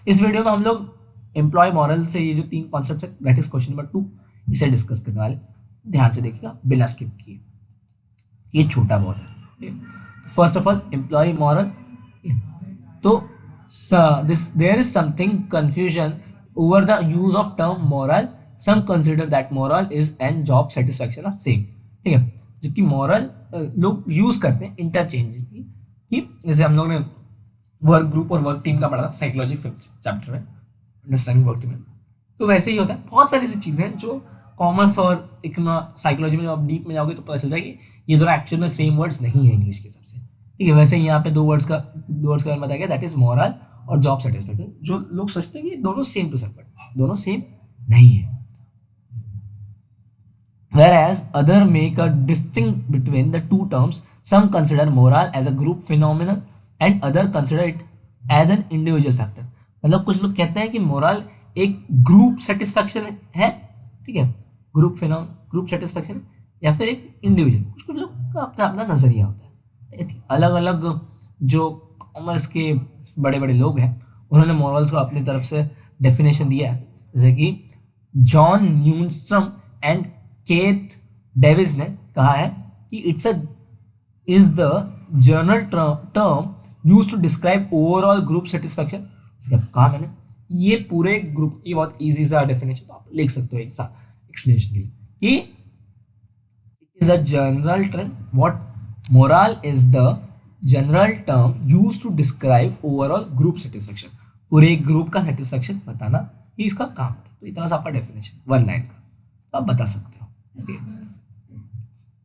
इस वीडियो में हम लोग एम्प्लॉय मॉरल से ये जो 3 कॉन्सेप्ट है दैट इज क्वेश्चन नंबर 2 इसे डिस्कस करने वाले। ध्यान से देखिएगा बिना स्किप किए, ये छोटा बहुत है। First of all employ moral, तो this there is something confusion over the use of term moral. Some consider that moral is and job satisfaction are same, ठीक है। जबकि moral लोग यूज करते हैं इंटरचेंजली, कि जैसे हम लोग ने वर्क ग्रुप और वर्क टीम का पढ़ा था साइकोलॉजी 5th चैप्टर में, अंडरस्टैंडिंग वर्क टीम में। तो वैसे ही होता है, बहुत सारी ऐसी चीज़ें हैं जो कॉमर्स और साइकोलॉजी में जब आप डीप में जाओगे तो पता चलता है कि ये दोनों एक्चुअल में सेम वर्ड्स नहीं है इंग्लिश के हिसाब से, ठीक है। वैसे यहाँ पे दो वर्ड्स का बताया गया, दैट इज मॉरल और जॉब सेटिस्फैक्शन। जो लोग सोचते हैं कि दोनों सेम टू सेम, बट दोनों सेम नहीं है। Whereas other make a distinct between the two terms. Some consider moral as a group phenomenon and other consider it as an individual factor. मतलब कुछ लोग कहते हैं कि मोरल एक ग्रुप सेटिस्फैक्शन है, ठीक है, ग्रुप सेटिस्फैक्शन, या फिर एक इंडिविजुअल। कुछ कुछ लोग का अपना अपना नजरिया होता है। अलग अलग जो कॉमर्स के बड़े बड़े लोग हैं उन्होंने मॉरल्स को अपनी तरफ से डेफिनेशन दिया है, जैसे कि John Newstrom and Keith Davis ने कहा है कि it's is the general term use to describe overall group satisfaction. कहा मैंने ये पूरे ग्रुप, ये बहुत इजी सा डेफिनेशन तो आप लिख सकते हो एक सा एक्सप्लेनेशन के लिए कि it is a general term, what morale is the general term use to describe overall group satisfaction. पूरे ग्रुप का सेटिस्फैक्शन बताना ही इसका काम है। तो इतना सा आपका डेफिनेशन 1 लाइन का आप बता सकते हो।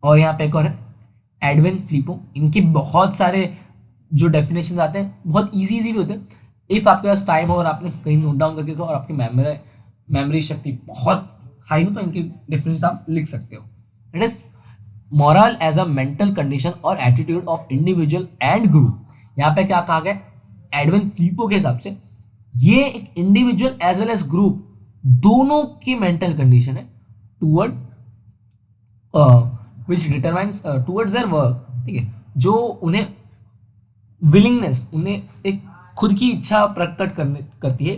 और यहाँ पे एक और है एडविन फ्लिपो। इनके बहुत सारे जो डेफिनेशन आते हैं बहुत इजी भी होते हैं। इफ आपके पास टाइम हो और आपने कहीं नोट डाउन करके और आपकी मेमोरी शक्ति बहुत हाई हो तो इनके डेफिनेशन आप लिख सकते हो। It is moral as a mental condition और attitude of individual and group. यहाँ पे क्या कहा गया एडविन फ्लिपो के हिसाब से, ये एक individual as well as group दोनों की मेंटल कंडीशन है toward which determines towards their work, ठीक है। जो उन्हें विलिंगनेस, उन्हें एक खुद की इच्छा प्रकट करती है,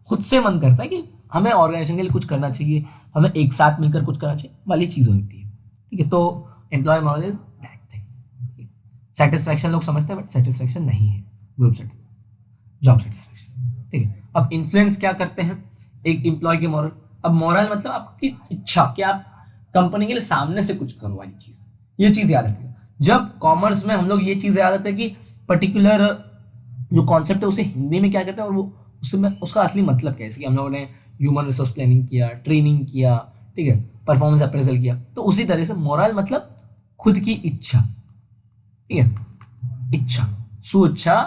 खुद से मन करता है कि हमें ऑर्गेनाइजेशन के लिए कुछ करना चाहिए, हमें एक साथ मिलकर कुछ करना चाहिए वाली चीज़ होती है, ठीक है। तो employ morale is that thing. Satisfaction लोग समझते हैं बट सेटिस्फैक्शन नहीं है ग्रुप सेटिस्फैक्शन, जॉब सेटिस्फैक्शन, ठीक है। अब इन्फ्लुएंस क्या करते हैं एक एम्प्लॉय के मॉरल। अब मॉरल मतलब आपकी इच्छा कि आप कंपनी के लिए सामने से कुछ करो वाली चीज, ये चीज याद रखिएगा। जब कॉमर्स में हम लोग ये चीज याद रखते हैं कि पर्टिकुलर जो कॉन्सेप्ट है उसे हिंदी में क्या कहते हैं और वो उसमें उसका असली मतलब क्या है। जैसे कि हम लोगों ने ह्यूमन रिसोर्स प्लानिंग किया, ट्रेनिंग किया, ठीक है, परफॉर्मेंस अप्रेजल किया, तो उसी तरह से मोरल मतलब खुद की इच्छा, ठीक है, इच्छा, सुइच्छा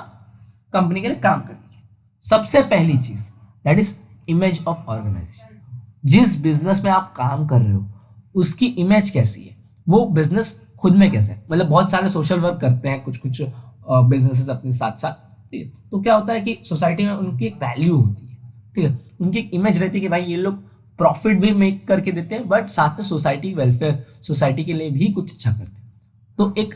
कंपनी के लिए काम करने की। सबसे पहली चीज that is image of organisation. जिस बिजनेस में आप काम कर रहे हो उसकी इमेज कैसी है, वो बिजनेस खुद में कैसा है। मतलब बहुत सारे सोशल वर्क करते हैं कुछ कुछ बिजनेसेस अपने साथ साथ, ठीक है। तो क्या होता है कि सोसाइटी में उनकी एक वैल्यू होती है, ठीक है, उनकी एक इमेज रहती है कि भाई ये लोग प्रॉफिट भी मेक करके देते हैं बट साथ में सोसाइटी वेलफेयर, सोसाइटी के लिए भी कुछ अच्छा करते हैं। तो एक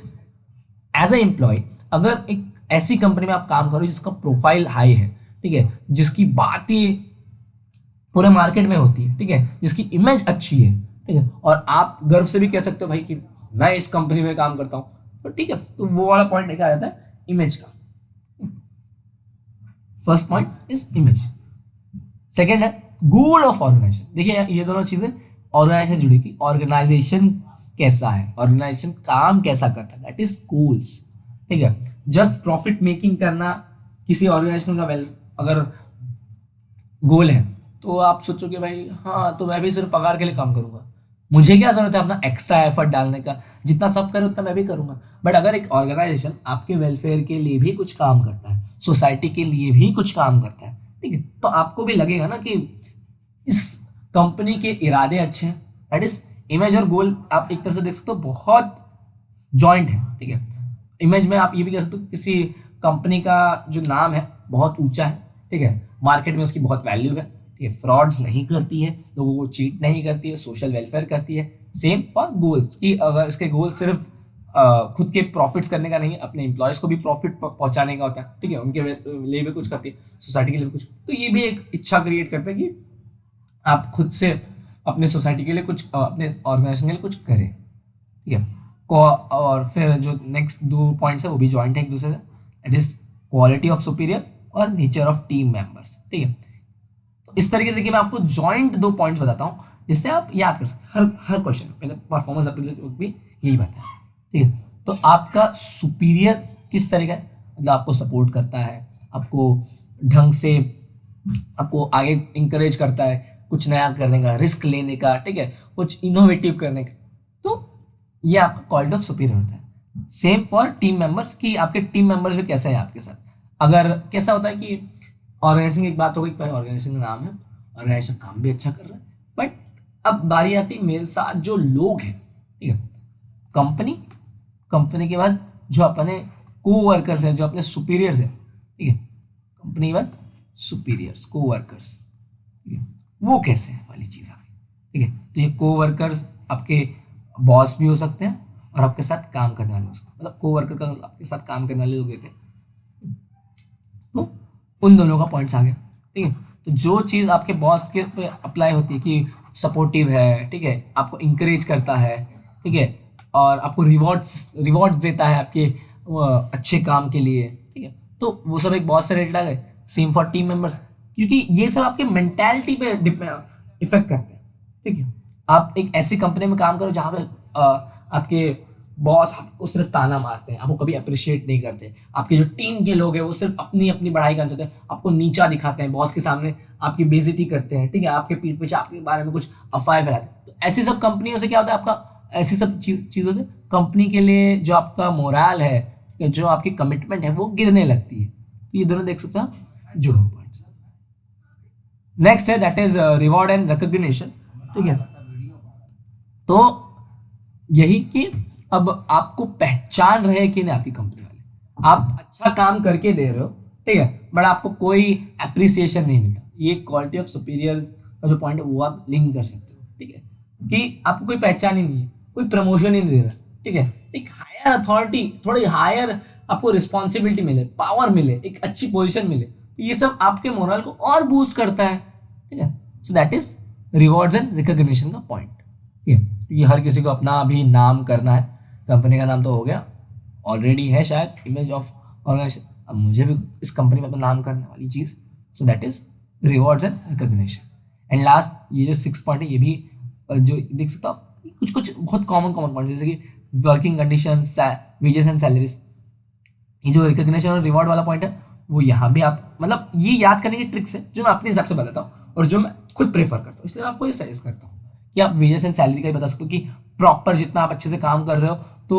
एज ए एम्प्लॉय अगर एक ऐसी कंपनी में आप काम करो जिसका प्रोफाइल हाई है, ठीक है, जिसकी बात ही पूरे मार्केट में होती है, ठीक है, जिसकी इमेज अच्छी है, ठीक है, और आप गर्व से भी कह सकते हो भाई कि मैं इस कंपनी में काम करता हूं, तो ठीक है, तो वो वाला पॉइंट लेकर आ जाता है इमेज का। First point is image. Second है गोल ऑफ ऑर्गेनाइजेशन। देखिए ये दोनों चीजें ऑर्गेनाइजेशन जुड़ी कि ऑर्गेनाइजेशन कैसा है, ऑर्गेनाइजेशन काम कैसा करता है, दैट इज गोल्स, ठीक है। जस्ट प्रॉफिट मेकिंग करना किसी ऑर्गेनाइजेशन का अगर गोल है तो आप सोचोगे भाई हाँ तो मैं भी सिर्फ पगार के लिए काम करूंगा, मुझे क्या जरूरत है अपना एक्स्ट्रा एफर्ट डालने का, जितना सब करे उतना मैं भी करूंगा। बट अगर एक ऑर्गेनाइजेशन आपके वेलफेयर के लिए भी कुछ काम करता है, सोसाइटी के लिए भी कुछ काम करता है, ठीक है, तो आपको भी लगेगा ना कि इस कंपनी के इरादे अच्छे हैं। दैट इज इमेज और गोल आप एक तरह से देख सकते हो बहुत जॉइंट है, ठीक है। इमेज में आप ये भी कह सकते हो कि किसी कंपनी का जो नाम है बहुत ऊंचा है, ठीक है, मार्केट में उसकी बहुत वैल्यू है, ठीक है, फ्रॉड्स नहीं करती है, लोगों को चीट नहीं करती है, सोशल वेलफेयर करती है। सेम फॉर गोल्स कि अगर इसके गोल सिर्फ खुद के प्रॉफिट्स करने का नहीं, अपने एम्प्लॉयज़ को भी प्रॉफिट पहुंचाने का होता है, ठीक है, उनके लिए भी कुछ करती है, सोसाइटी के लिए भी कुछ। तो ये भी एक इच्छा क्रिएट करता है कि आप खुद से अपने सोसाइटी के लिए कुछ अपने ऑर्गेनाइजेशन के लिए कुछ करें, ठीक है। और फिर जो नेक्स्ट 2 पॉइंट्स है वो भी जॉइंट है एक दूसरे से, that is quality of superior और नेचर ऑफ टीम मेंबर्स, ठीक है। तो इस तरीके से कि मैं आपको जॉइंट 2 पॉइंट्स बताता हूँ जिससे आप याद कर सकते हर हर क्वेश्चन पहले परफॉर्मेंस अप्रेजल भी यही बात है, ठीक है। तो आपका सुपीरियर किस तरह का है, मतलब आपको सपोर्ट करता है, आपको ढंग से आपको आगे इंकरेज करता है कुछ नया करने का, रिस्क लेने का, ठीक है, कुछ इनोवेटिव करने का, तो ये आपका क्वालिटी ऑफ सुपीरियर होता है। सेम फॉर टीम मेंबर्स कि आपके टीम मेंबर्स भी कैसे हैं आपके साथ। अगर कैसा होता है कि ऑर्गेनाइजेशन की एक बात हो गई, ऑर्गेनाइजेशन का नाम है, ऑर्गेनाइजेशन काम भी अच्छा कर रहा है, बट अब बारी आती है मेरे साथ जो लोग हैं, ठीक है, कंपनी के बाद जो अपने को वर्कर्स हैं, जो अपने सुपीरियर्स हैं, ठीक है, कंपनी के बाद सुपीरियर्स, को वर्कर्स, ठीक है, वो कैसे हैं वाली चीज़ आ गई, ठीक है। तो ये को वर्कर्स आपके बॉस भी हो सकते हैं और आपके साथ काम करने वाले हो सकते हैं, मतलब को वर्कर का मतलब आपके साथ काम करने वाले लोग होते हैं, तो उन दोनों का पॉइंट्स आ गया, ठीक है। तो जो चीज़ आपके बॉस के पे अप्लाई होती है कि सपोर्टिव है, ठीक है, आपको इंकरेज करता है, ठीक है, और आपको रिवॉर्ड्स देता है आपके अच्छे काम के लिए, ठीक है, तो वो सब एक बॉस से रिलेटेड आ गए। सेम फॉर टीम मेंबर्स, क्योंकि ये सब आपके मेंटालिटी पे इफेक्ट करते हैं, ठीक है। आप एक ऐसी कंपनी में काम करो जहाँ पे आपके बॉस आपको सिर्फ ताना मारते हैं, आपको कभी अप्रिशिएट नहीं करते, आपके जो टीम के लोग हैं वो सिर्फ अपनी अपनी बढ़ाई करना चाहते हैं, आपको नीचा दिखाते हैं, बॉस के सामने आपकी बेइज्जती करते हैं, ठीक है, आपके पीठ पीछे आपके बारे में कुछ अफवाहें फैलाते हैं। तो ऐसी सब कंपनियों से क्या होता है, आपका ऐसी सब चीज़ों से कंपनी के लिए जो आपका मोरल है, जो आपकी कमिटमेंट है, वो गिरने लगती है। तो ये दोनों देख सकते हैं जुड़ो पॉइंट्स। नेक्स्ट है that is reward and recognition, ठीक है। तो यही कि अब आपको पहचान रहे कि नहीं आपकी कंपनी वाले, आप अच्छा काम करके दे रहे हो, ठीक है, बट आपको कोई अप्रिसिएशन नहीं मिलता। ये क्वालिटी ऑफ सुपीरियर का जो पॉइंट है वो आप लिंक कर सकते हो, ठीक है, कि आपको कोई पहचान ही नहीं है, कोई प्रमोशन ही नहीं दे रहा, ठीक है, एक हायर अथॉरिटी, थोड़ी हायर आपको रिस्पॉन्सिबिलिटी मिले, पावर मिले, एक अच्छी पोजिशन मिले, तो ये सब आपके मोरल को और बूस्ट करता है, ठीक है। सो that is rewards and recognition का पॉइंट, ठीक है। ये हर किसी को अपना अभी नाम करना है, कंपनी का नाम तो हो गया, ऑलरेडी है शायद इमेज ऑफ ऑर्गेनाइजेशन, अब मुझे भी इस कंपनी में अपना नाम करने वाली चीज़, so that is rewards and recognition. And last ये जो 6 पॉइंट है, ये भी जो देख सकते हो कुछ कुछ बहुत कॉमन पॉइंट, जैसे कि working condition, wages and salaries. ये जो रिकॉग्निशन और रिवॉर्ड वाला पॉइंट है वो यहाँ भी आप मतलब ये याद करने की ट्रिक्स है जो मैं अपने हिसाब से बताता हूँ और जो मैं खुद प्रेफर करता हूँ, इसलिए मैं आपको ये सजेस्ट करता हूँ कि आप वेजेस एंड सैलरी का ही बता सकते हो कि प्रॉपर जितना आप अच्छे से काम कर रहे हो तो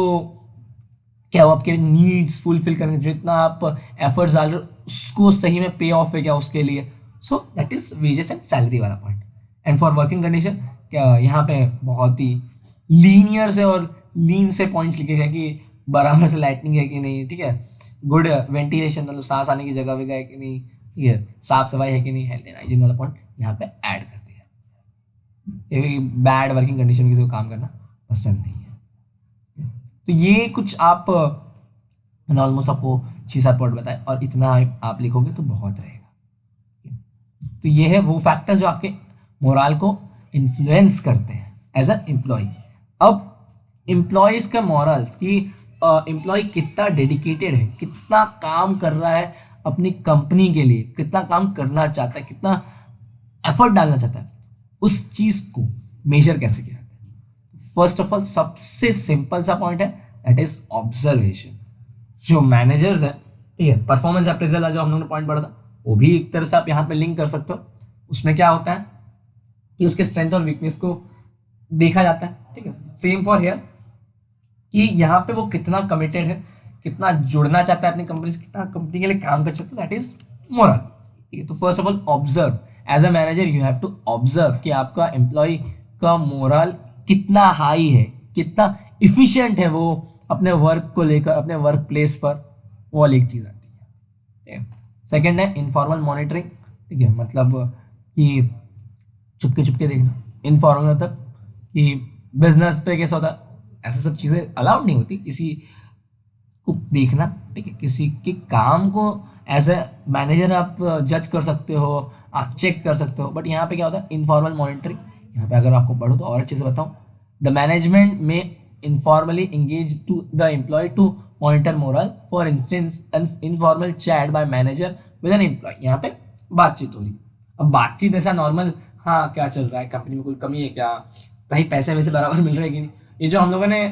क्या वो आपके नीड्स फुलफिल करने, जितना आप एफर्ट्स डाल रहे हो उसको सही में पे ऑफ है क्या उसके लिए। So that is wages and salary वाला point. And for working condition क्या यहाँ पे बहुत ही लीनियर से और लीन से पॉइंट्स लिखे गए कि बराबर से लाइटनिंग है कि नहीं, ठीक है, गुड वेंटिलेशन मतलब सांस आने की जगह भी है कि नहीं, ठीक है, साफ सफाई है कि नहीं, हेल्थ एंड हाइजीन वाला पॉइंट यहाँ पे ऐड कर दिया। बैड वर्किंग कंडीशन में किसी को काम करना पसंद नहीं है। तो ये कुछ आप ऑलमोस्ट आपको 6-7 पॉइंट बताए और इतना आप लिखोगे तो बहुत रहेगा। तो ये है वो फैक्टर जो आपके मोरल को इन्फ्लुएंस करते हैं एज अ एम्प्लॉय। अब एम्प्लॉयज का मॉरल्स की एम्प्लॉय कितना डेडिकेटेड है, कितना काम कर रहा है अपनी कंपनी के लिए, कितना काम करना चाहता है, कितना एफर्ट डालना चाहता है, उस चीज़ को मेजर कैसे किया जाता है। फर्स्ट ऑफ ऑल सबसे सिंपल सा पॉइंट है दैट इज ऑब्जर्वेशन। जो मैनेजर्स है, ठीक है, परफॉर्मेंस अप्रेजल जो हम लोगों ने पॉइंट पढ़ा था वो भी एक तरह से आप यहाँ पे लिंक कर सकते हो। उसमें क्या होता है कि उसके स्ट्रेंथ और वीकनेस को देखा जाता है, ठीक है। सेम फॉर हियर कि यहाँ पे वो कितना कमिटेड है, कितना जुड़ना चाहता है अपनी कंपनी से, कितना कंपनी के लिए काम कर सकता है, दैट इज मोरल, ठीक है। तो first of all observe as a manager, you have to observe कि आपका एम्प्लॉय का मोरल कितना हाई है, कितना इफिशिएंट है वो अपने वर्क को लेकर, अपने वर्क प्लेस पर, वो वाली एक चीज़ आती है, ठीक है। सेकेंड है इनफॉर्मल मॉनिटरिंग, ठीक है, मतलब कि चुपके चुपके देखना। इनफॉर्मल मतलब कि बिजनेस पे कैसा होता है, ऐसा सब चीज़ें अलाउड नहीं होती किसी को देखना, ठीक है। किसी के काम को एज ए मैनेजर आप जज कर सकते हो, आप चेक कर सकते हो, बट यहाँ पे क्या होता है, इनफॉर्मल मॉनिटरिंग। यहाँ पे अगर आपको पढ़ो तो और अच्छे से बताऊँ, द मैनेजमेंट में informally engage to the employee to monitor morale. For instance, an informal chat by manager with an employee. यहाँ पे बातचीत हो रही। अब बातचीत ऐसा नॉर्मल, हाँ क्या चल रहा है, कंपनी में कोई कमी है क्या, भाई पैसे वैसे बराबर मिल रहे हैं कि नहीं, ये जो हम लोगों ने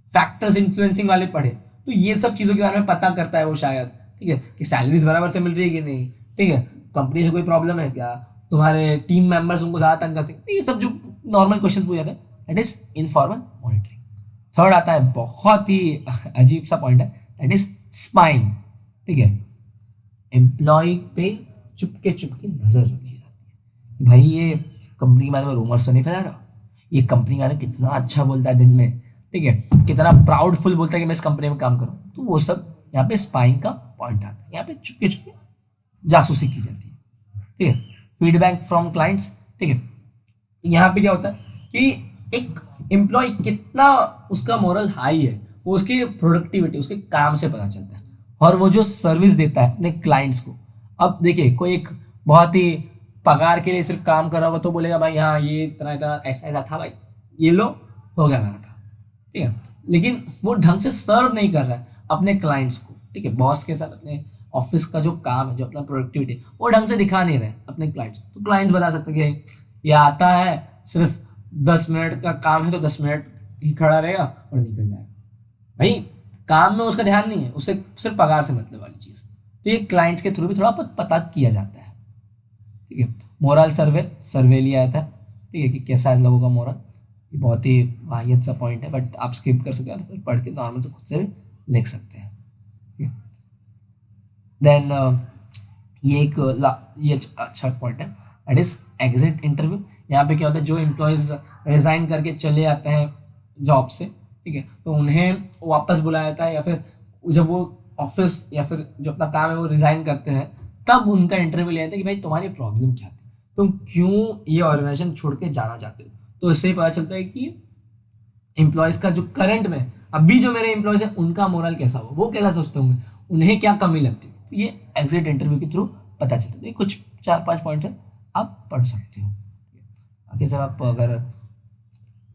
फैक्टर्स इन्फ्लुएंसिंग वाले पढ़े, तो ये सब चीज़ों के बारे में पता करता है वो शायद, ठीक है, कि सैलरीज बराबर से मिल रही है कि नहीं, ठीक है, कंपनी से कोई प्रॉब्लम है क्या, तुम्हारे टीम मेंबर्स उनको ज़्यादा तंग करते हैं, ये सब जो नॉर्मल क्वेश्चन पूछे जाते हैं, that is informal monitoring. Third आता है, बहुत ही अजीब सा पॉइंट है, दैट इज स्पाइंग, ठीक है। एम्प्लॉय पे चुपके चुपके नजर रखी जाती है, भाई ये कंपनी के बारे में रूमर्स तो नहीं फैला रहा, ये कंपनी के बारे में कितना अच्छा बोलता है दिन में, ठीक है, कितना प्राउडफुल बोलता है कि मैं इस कंपनी में काम करूँ, तो वो सब यहाँ पे स्पाइंग का पॉइंट आता है। यहाँ पे चुपके चुपके जासूसी की जाती है, ठीक है। फीडबैक फ्रॉम क्लाइंट्स, ठीक है, यहाँ पे क्या होता है कि एक एम्प्लॉय कितना उसका मोरल हाई है, वो उसकी प्रोडक्टिविटी, उसके काम से पता चलता है, और वो जो सर्विस देता है अपने क्लाइंट्स को। अब देखिए, कोई एक बहुत ही पगार के लिए सिर्फ काम कर रहा होगा तो बोलेगा भाई हाँ ये इतना इतना ऐसा ऐसा था भाई, ये लो हो गया मेरा काम, ठीक है, लेकिन वो ढंग से सर्व नहीं कर रहा है अपने क्लाइंट्स को, ठीक है, बॉस के साथ अपने ऑफिस का जो काम है, जो अपना प्रोडक्टिविटी, वो ढंग से दिखा नहीं रहे अपने क्लाइंट्स, तो क्लाइंट्स बता सकते हैं कि ये आता है सिर्फ 10 मिनट का काम है तो 10 मिनट ही खड़ा रहेगा और निकल जाएगा, भाई काम में उसका ध्यान नहीं है, उससे सिर्फ पगार से मतलब वाली चीज़। तो ये क्लाइंट्स के थ्रू भी थोड़ा पता किया जाता है, ठीक है। मोरल सर्वे लिया जाता है, ठीक है, कि कैसा है लोगों का मोरल। ये बहुत ही वाहियत सा पॉइंट है, बट आप स्किप कर सकते हो, तो फिर पढ़ के नॉर्मल से खुद से भी लिख सकते हैं, ठीक है। देन ये एक ये अच्छा पॉइंट है, दैट इज एग्जिट इंटरव्यू। यहाँ पे क्या होता है, जो एम्प्लॉयज़ रिज़ाइन करके चले जाते हैं जॉब से, ठीक है, तो उन्हें वापस बुलाया जाता है, या फिर जब वो ऑफिस या फिर जो अपना काम है वो रिज़ाइन करते हैं, तब उनका इंटरव्यू लिया जाता है कि भाई तुम्हारी प्रॉब्लम क्या थी, तुम क्यों ये ऑर्गेनाइजेशन छोड़ के जाना चाहते हो। तो इससे ही पता चलता है कि एम्प्लॉयज़ का जो करंट में अभी जो मेरे एम्प्लॉयज़ हैं उनका मोरल कैसा हो, वो कैसा सोचते होंगे, उन्हें क्या कमी लगती है, तो ये एग्जिट इंटरव्यू के थ्रू पता चलता है। तो ये कुछ 4-5 पॉइंट है, आप पढ़ सकते हो। बाकी सब आप अगर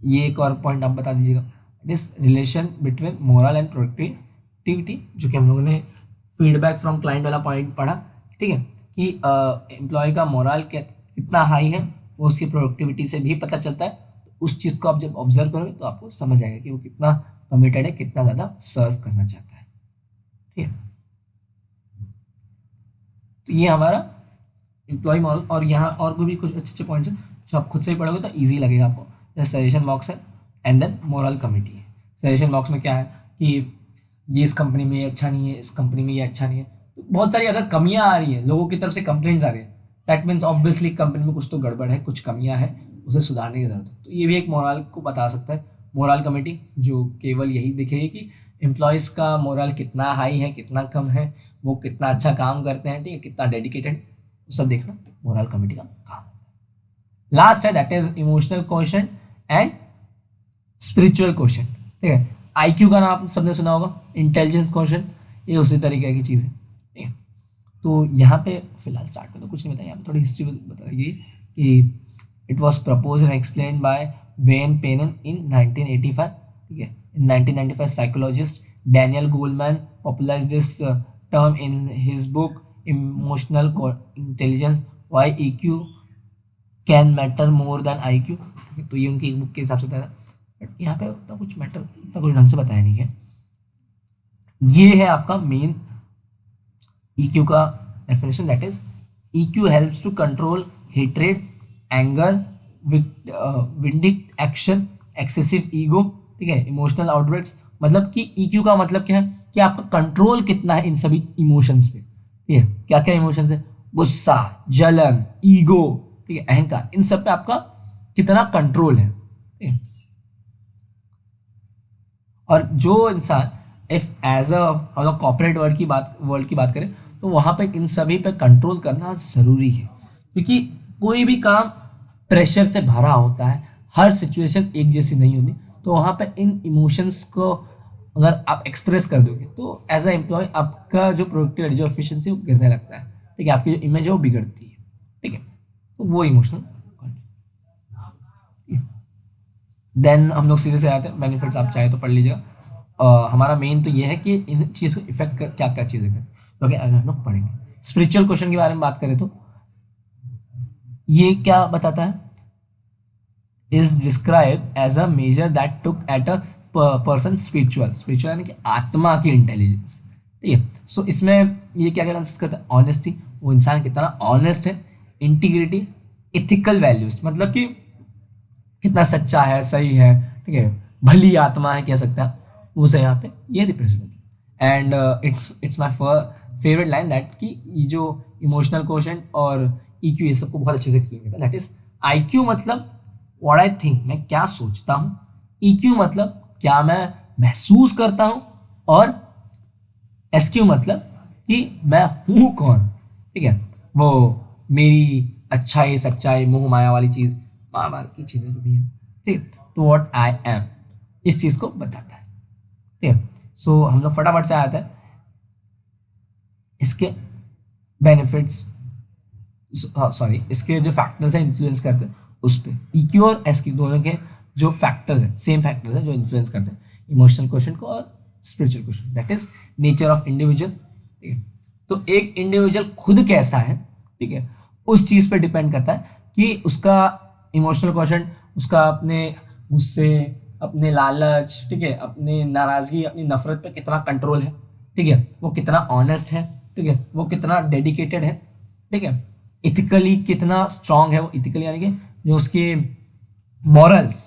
ये एक और पॉइंट आप बता दीजिएगा, it is relation between moral and productivity, जो कि हम लोगों ने फीडबैक फ्रॉम क्लाइंट वाला पॉइंट पढ़ा, ठीक है, कि एम्प्लॉय का मोरल कितना हाई है वो उसकी प्रोडक्टिविटी से भी पता चलता है। उस चीज़ को आप जब ऑब्जर्व करोगे तो आपको समझ आएगा कि वो कितना कमिटेड है, कितना ज़्यादा सर्व करना चाहता है, ठीक है। तो ये हमारा एम्प्लॉय मॉडल, और यहाँ और भी कुछ अच्छे अच्छे पॉइंट्स हैं जो आप खुद से ही पढ़ोगे तो ईजी लगेगा आपको। जैसे सजेशन बॉक्स है एंड देन मोरल कमेटी है। सजेशन बॉक्स में क्या है कि ये इस कंपनी में ये अच्छा नहीं है, इस कंपनी में ये अच्छा नहीं है, तो बहुत सारी अगर कमियां आ रही हैं, लोगों की तरफ से कंप्लेंट्स आ रही है, दैट मीन्स ऑब्वियसली कंपनी में कुछ तो गड़बड़ है, कुछ कमियां हैं, उसे सुधारने की जरूरत है। तो ये भी एक मोरल को बता सकता है, मोरल कमेटी, जो केवल यही दिखेगी कि एम्प्लॉयज़ का मोरल कितना हाई है, कितना कम है, वो कितना अच्छा काम करते हैं, ठीक है, कितना डेडिकेटेड, सब देखना मोरल कमेटी का काम। लास्ट है that is emotional question and spiritual question, ठीक है। आईक्यू का नाम आप सबने सुना होगा, इंटेलिजेंस क्वेश्चन, ये उसी तरीके की चीज़ है, ठीक है। तो यहाँ पे फिलहाल स्टार्ट में तो कुछ नहीं बताया, यहाँ पे थोड़ी हिस्ट्री बताइए कि it was propose and explain by Wayne Payne in 1985, ठीक है। In 1995 psychologist Daniel Goleman popularized this term in his book emotional intelligence, why EQ can matter more than IQ. तो ये उनकी एक बुक के हिसाब से बताया, बट यहाँ पे उतना कुछ मैटर, उतना कुछ ढंग से बताया नहीं है। ये है आपका मेन EQ का definition, that is EQ helps to control hatred, anger, vindictive action, excessive ego, ठीक है, इमोशनल आउटब्रेक्स। मतलब कि EQ का मतलब क्या है कि आपका कंट्रोल कितना है इन सभी इमोशंस पे, ठीक है। क्या क्या इमोशंस है, गुस्सा, जलन, ईगो, ठीक है, अहंकार, इन सब पे आपका कितना कंट्रोल है, ठीक है। और जो इंसान if as a corporate world की बात करें तो वहाँ पे इन सभी पे कंट्रोल करना ज़रूरी है, क्योंकि कोई भी काम प्रेशर से भरा होता है, हर सिचुएशन एक जैसी नहीं होती, तो वहाँ पे इन इमोशंस को अगर आप एक्सप्रेस कर दोगे तो एज अ एम्प्लॉय आपका जो प्रोडक्टिविटी, जो एफिशिएंसी वो गिरने लगता है, ठीक है, आपकी जो इमेज है वो बिगड़ती है, ठीक है, तो वो इमोशनल। देन हम लोग सीधे से आते हैं बेनिफिट्स, आप चाहे तो पढ़ लीजिएगा। हमारा मेन तो ये है कि इन चीज़ को इफेक्ट कर क्या क्या चीज़ें करें, तो अगर हम लोग पढ़ेंगे स्पिरिचुअल क्वेश्चन के बारे में बात करें तो ये क्या बताता है, is describe as a measure that took at a person spiritual यानी कि आत्मा की इंटेलिजेंस, ठीक है। सो इसमें ये क्या क्या कंसिस्ट करता है, ऑनेस्टी, वो इंसान कितना ऑनेस्ट है, इंटीग्रिटी, इथिकल वैल्यूज मतलब कि कितना सच्चा है, सही है, ठीक है, भली आत्मा है कह सकते हैं, उसे यहाँ पे ये रिप्रेजेंट होता है। And it's my favourite line that कि ये जो इमोशनल क्वोशंट और EQ ये सबको बहुत अच्छे से एक्सप्लेन करता है। दैट इज IQ मतलब व्हाट आई थिंक, मैं क्या सोचता हूँ, EQ मतलब क्या मैं महसूस करता हूँ, और SQ मतलब कि मैं हूँ कौन, ठीक है, वो मेरी अच्छाई सच्चाई मोह माया वाली चीज़, मार की चीज़ें जो भी है, ठीक है, तो व्हाट आई एम इस चीज़ को बताता है, ठीक है। सो हम लोग फटाफट से आते हैं इसके बेनिफिट्स, सॉरी इसके जो फैक्टर्स हैं इन्फ्लुएंस करते हैं उस पर, EQ और SQ दोनों के जो फैक्टर्स हैं, सेम फैक्टर्स हैं जो इन्फ्लुएंस करते हैं इमोशनल क्वेश्चन को और spiritual question, that is nature of individual, ठीक है। तो एक इंडिविजुअल खुद कैसा है, ठीक है, उस चीज़ पर डिपेंड करता है कि उसका इमोशनल क्वेश्चन, उसका अपने गुस्से, अपने लालच, ठीक है, अपनी नाराज़गी, अपनी नफरत पे कितना कंट्रोल है, ठीक है, वो कितना ऑनेस्ट है, ठीक है, वो कितना डेडिकेटेड है, ठीक है, इथिकली कितना स्ट्रांग है, वो इथिकली यानी कि जो उसके मॉरल्स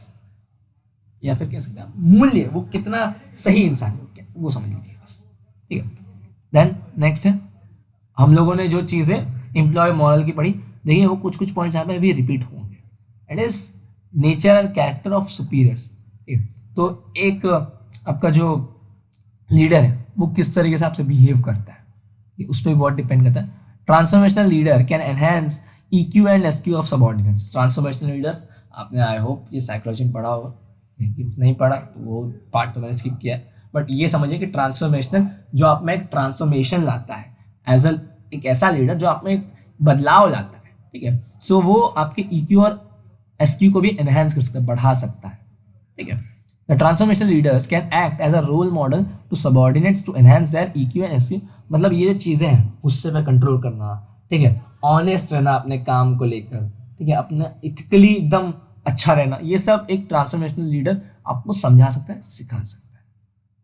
या फिर कह सकते हैं मूल्य, वो कितना सही इंसान है वो समझ लीजिए बस, ठीक है। देन नेक्स्ट है, हम लोगों ने जो चीज़ें एम्प्लॉय मॉरल की पढ़ी, देखिए वो कुछ कुछ पॉइंट्स यहाँ पे भी रिपीट होंगे। It is nature and character of superiors, तो एक आपका जो लीडर है वो किस तरीके से आपसे बिहेव करता है, ये उस पर बहुत डिपेंड करता है। Transformational leader can enhance EQ and SQ of subordinates. Transformational leader आपने आई होप ये साइकोलॉजी में पढ़ा होगा, इफ नहीं पढ़ा तो वो पार्ट तो मैंने स्किप किया है, बट ये समझिए कि ट्रांसफॉर्मेशनल जो आप में एक ट्रांसफॉर्मेशन लाता है, एज एक ऐसा लीडर जो आप में एक बदलाव लाता है, ठीक है, सो वो आपके EQ और SQ को भी एनहेंस कर सकता है, बढ़ा सकता है, ठीक है। The transformational leaders can act as a role model to subordinates to enhance their EQ and SQ। मतलब ये जो चीज़ें हैं गुस्से में कंट्रोल करना, ठीक है, ऑनेस्ट रहना अपने काम को लेकर, ठीक है, अपना इथिकली एकदम अच्छा रहना, ये सब एक ट्रांसफॉर्मेशनल लीडर आपको समझा सकता है, सिखा सकता है,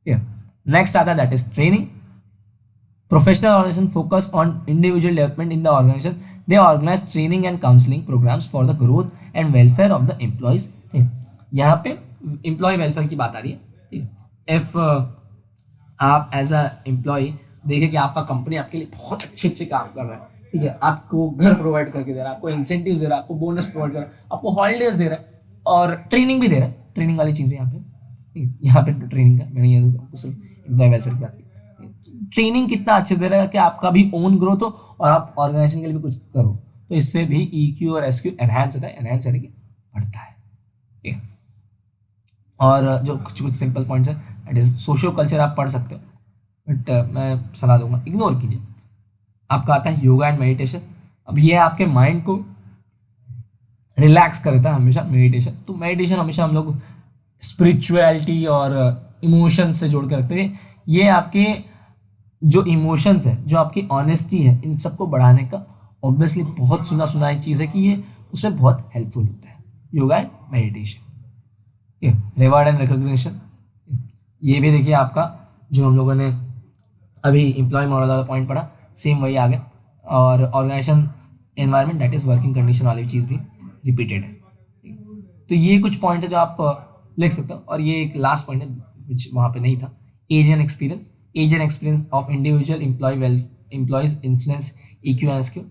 ठीक है। नेक्स्ट आता है that is training. Professional organization focus on individual development in the organization. They organize training and counseling programs for the growth and welfare of the employees। यहाँ पे एम्प्लॉय वेलफेयर की बात आ रही है। इफ आप एज अ एम्प्लॉय देखें कि आपका कंपनी आपके लिए बहुत अच्छे अच्छे काम कर रहा है, ठीक है, आपको घर प्रोवाइड करके दे रहा है, आपको इंसेंटिव दे रहा है, आपको बोनस प्रोवाइड कर रहा है, आपको हॉलीडेज दे रहा है और ट्रेनिंग भी दे रहा है, ट्रेनिंग वाली चीज़ भी यहाँ पे ट्रेनिंग का मैंने ये सिर्फ एम्प्लॉय वेलफेयर की बात की। ट्रेनिंग कितना अच्छे दे रहा है कि आपका भी ओन ग्रोथ हो और आप ऑर्गेनाइजेशन के लिए भी कुछ करो, तो इससे भी EQ और SQ एनहांस होता है, एनहांस यानी कि बढ़ता है, ठीक है। और जो कुछ कुछ सिंपल पॉइंट्स है दैट इज सोशियो कल्चर आप पढ़ सकते हो, बट मैं सलाह दूंगा इग्नोर कीजिए। आपका आता है योगा एंड मेडिटेशन। अब ये आपके माइंड को रिलैक्स करता है हमेशा मेडिटेशन, तो मेडिटेशन हमेशा हम लोग स्पिरिचुअलिटी और इमोशन से जोड़ के रखते हैं। ये आपके जो इमोशंस है, जो आपकी ऑनेस्टी है, इन सबको बढ़ाने का ऑब्वियसली बहुत सुना सुनाई चीज़ है कि ये उसमें बहुत हेल्पफुल होता है, yoga and meditation. Reward and recognition, ये भी देखिए आपका जो हम लोगों ने अभी एम्प्लॉय मॉरल वाला पॉइंट पढ़ा, सेम वही आ गया। और organisation environment that is working condition वाली चीज़ भी रिपीटेड है। तो ये कुछ पॉइंट है जो आप लिख सकते हो। और ये एक लास्ट पॉइंट है विच वहाँ पे नहीं था, age and experience. Age and experience of individual employees influence EQ and SQ।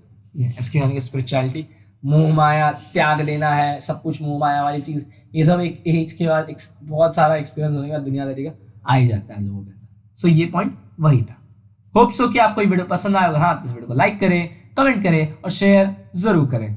SQ यानी कि स्पिरिचुअलिटी, मोह माया त्याग देना है, सब कुछ मोह माया वाली चीज़, ये सब एक एज के बाद बहुत सारा एक्सपीरियंस होने के बाद दुनियादारी का आ ही जाता है लोगों के अंदर। सो ये पॉइंट वही था। होप सो कि आपको ये वीडियो पसंद आया होगा। हाँ, इस वीडियो को लाइक करें, कमेंट करें और शेयर जरूर करें।